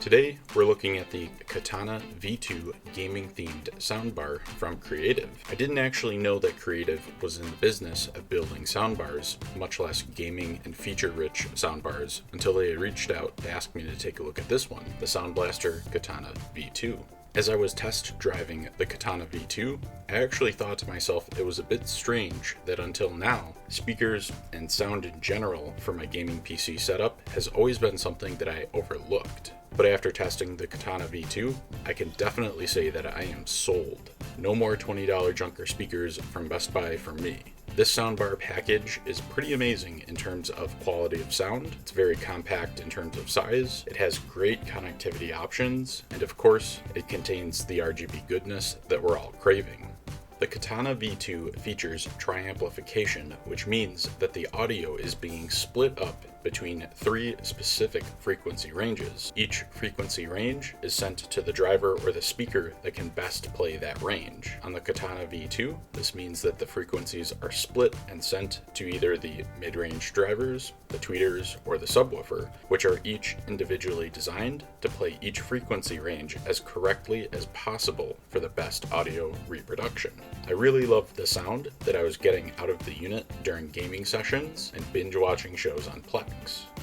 Today, we're looking at the Katana V2 gaming-themed soundbar from Creative. I didn't actually know that Creative was in the business of building soundbars, much less gaming and feature-rich soundbars, until they reached out to ask me to take a look at this one, the Sound Blaster Katana V2. As I was test driving the Katana V2, I actually thought to myself it was a bit strange that until now, speakers and sound in general for my gaming PC setup has always been something that I overlooked. But after testing the Katana V2, I can definitely say that I am sold. No more $20 junker speakers from Best Buy for me. This soundbar package is pretty amazing in terms of quality of sound. It's very compact in terms of size. It has great connectivity options, and of course, it contains the RGB goodness that we're all craving. The Katana V2 features triamplification, which means that the audio is being split up between 3 specific frequency ranges. Each frequency range is sent to the driver or the speaker that can best play that range. On the Katana V2, this means that the frequencies are split and sent to either the mid-range drivers, the tweeters, or the subwoofer, which are each individually designed to play each frequency range as correctly as possible for the best audio reproduction. I really loved the sound that I was getting out of the unit during gaming sessions and binge watching shows on Plex.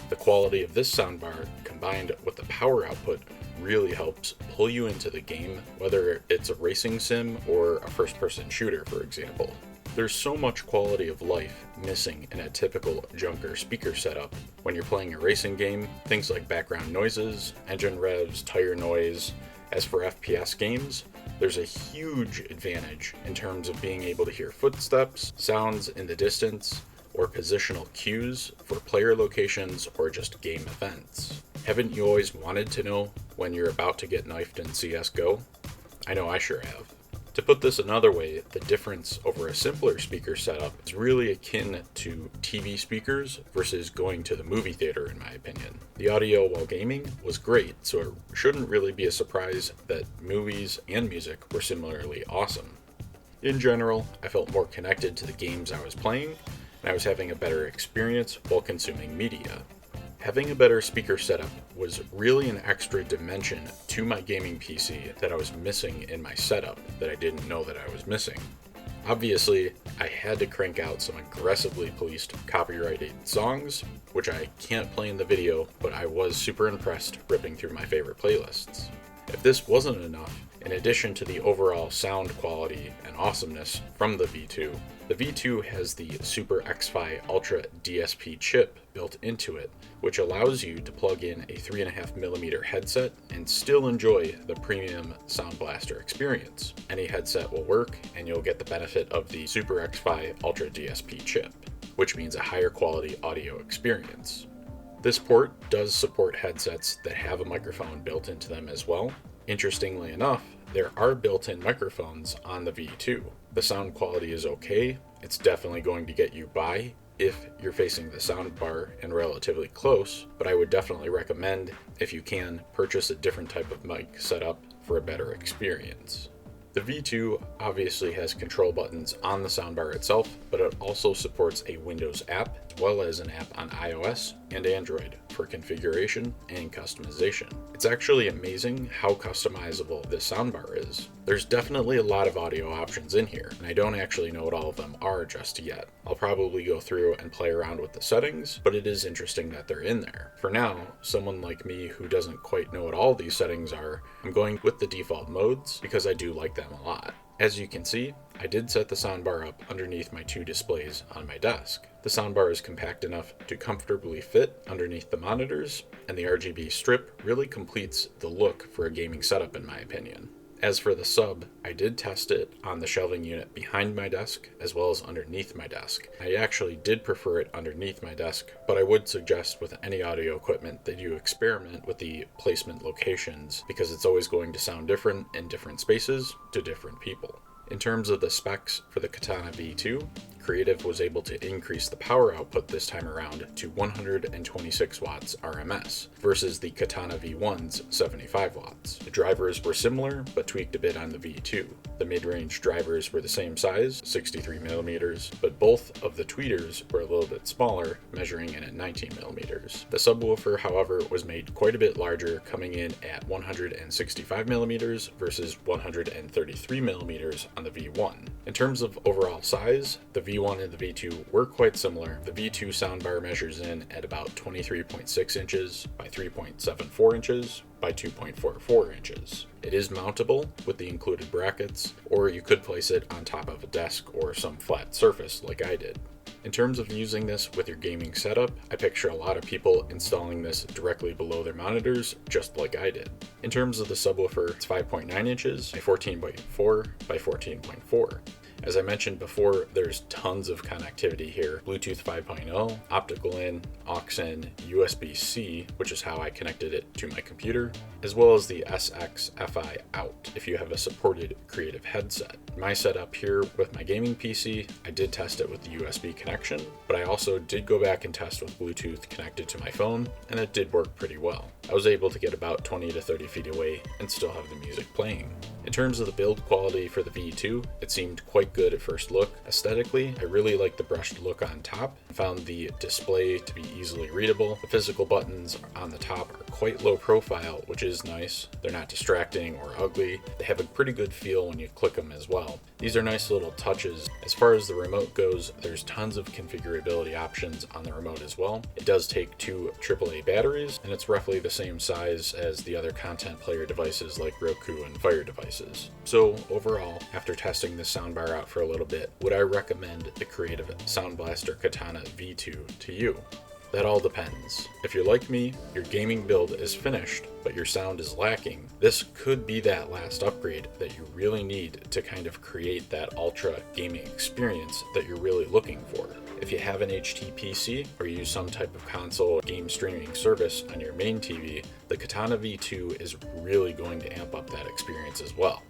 The quality of this soundbar combined with the power output really helps pull you into the game, whether it's a racing sim or a first-person shooter, for example. There's so much quality of life missing in a typical junker speaker setup when you're playing a racing game, things like background noises, engine revs, tire noise. As for FPS games, there's a huge advantage in terms of being able to hear footsteps, sounds in the distance, or positional cues for player locations or just game events. Haven't you always wanted to know when you're about to get knifed in CSGO? I know I sure have. To put this another way, the difference over a simpler speaker setup is really akin to TV speakers versus going to the movie theater, in my opinion. The audio while gaming was great, so it shouldn't really be a surprise that movies and music were similarly awesome. In general, I felt more connected to the games I was playing, and I was having a better experience while consuming media. Having a better speaker setup was really an extra dimension to my gaming PC that I was missing in my setup that I didn't know that I was missing. Obviously, I had to crank out some aggressively policed copyrighted songs, which I can't play in the video, but I was super impressed ripping through my favorite playlists. If this wasn't enough, in addition to the overall sound quality and awesomeness from the V2 has the Super X-Fi Ultra DSP chip built into it, which allows you to plug in a 3.5mm headset and still enjoy the premium Sound Blaster experience. Any headset will work, and you'll get the benefit of the Super X-Fi Ultra DSP chip, which means a higher quality audio experience. This port does support headsets that have a microphone built into them as well. Interestingly enough, there are built-in microphones on the V2. The sound quality is okay. It's definitely going to get you by if you're facing the soundbar and relatively close, but I would definitely recommend, if you can, purchase a different type of mic setup for a better experience. The V2 obviously has control buttons on the soundbar itself, but it also supports a Windows app as well as an app on iOS and Android for configuration and customization. It's actually amazing how customizable this soundbar is. There's definitely a lot of audio options in here, and I don't actually know what all of them are just yet. I'll probably go through and play around with the settings, but it is interesting that they're in there. For now, someone like me who doesn't quite know what all these settings are, I'm going with the default modes because I do like them a lot. As you can see, I did set the soundbar up underneath my 2 displays on my desk. The soundbar is compact enough to comfortably fit underneath the monitors, and the RGB strip really completes the look for a gaming setup in my opinion. As for the sub, I did test it on the shelving unit behind my desk as well as underneath my desk. I actually did prefer it underneath my desk, but I would suggest with any audio equipment that you experiment with the placement locations because it's always going to sound different in different spaces to different people. In terms of the specs for the Katana V2, Creative was able to increase the power output this time around to 126 watts RMS versus the Katana V1's 75 watts. The drivers were similar but tweaked a bit on the V2. The mid-range drivers were the same size, 63mm, but both of the tweeters were a little bit smaller, measuring in at 19mm. The subwoofer, however, was made quite a bit larger, coming in at 165mm versus 133mm on the V1. In terms of overall size, the V1 and the V2 were quite similar. The V2 soundbar measures in at about 23.6 inches by 3.74 inches by 2.44 inches. It is mountable with the included brackets, or you could place it on top of a desk or some flat surface like I did. In terms of using this with your gaming setup, I picture a lot of people installing this directly below their monitors, just like I did. In terms of the subwoofer, it's 5.9 inches by 14.4 by 14.4. As I mentioned before, there's tons of connectivity here. Bluetooth 5.0, optical in, aux in, USB-C, which is how I connected it to my computer, as well as the SX-FI out if you have a supported Creative headset. My setup here with my gaming PC, I did test it with the USB connection, but I also did go back and test with Bluetooth connected to my phone, and it did work pretty well. I was able to get about 20 to 30 feet away and still have the music playing. In terms of the build quality for the V2, it seemed quite good at first look. Aesthetically, I really liked the brushed look on top. I found the display to be easily readable. The physical buttons on the top are quite low profile, which is nice. They're not distracting or ugly. They have a pretty good feel when you click them as well. These are nice little touches. As far as the remote goes, there's tons of configurability options on the remote as well. It does take 2 AAA batteries, and it's roughly the same size as the other content player devices like Roku and Fire devices. So overall, after testing this soundbar out for a little bit, would I recommend the Creative Sound Blaster Katana V2 to you? That all depends. If you're like me, your gaming build is finished, but your sound is lacking, this could be that last upgrade that you really need to kind of create that ultra gaming experience that you're really looking for. If you have an HTPC or use some type of console game streaming service on your main TV, the Katana V2 is really going to amp up that experience as well.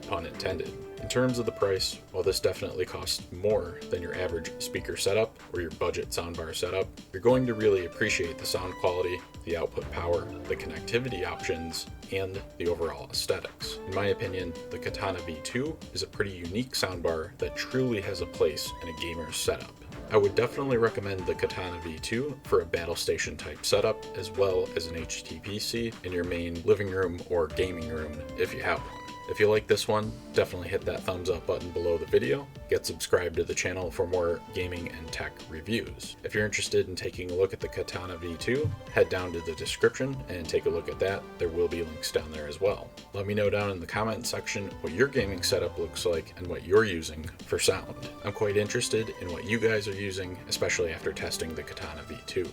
Pun intended. In terms of the price, while this definitely costs more than your average speaker setup or your budget soundbar setup, you're going to really appreciate the sound quality, the output power, the connectivity options, and the overall aesthetics. In my opinion, the Katana V2 is a pretty unique soundbar that truly has a place in a gamer's setup. I would definitely recommend the Katana V2 for a battle station type setup, as well as an HTPC in your main living room or gaming room if you have one. If you like this one, definitely hit that thumbs up button below the video. Get subscribed to the channel for more gaming and tech reviews. If you're interested in taking a look at the Katana V2, head down to the description and take a look at that. There will be links down there as well. Let me know down in the comment section what your gaming setup looks like and what you're using for sound. I'm quite interested in what you guys are using, especially after testing the Katana V2.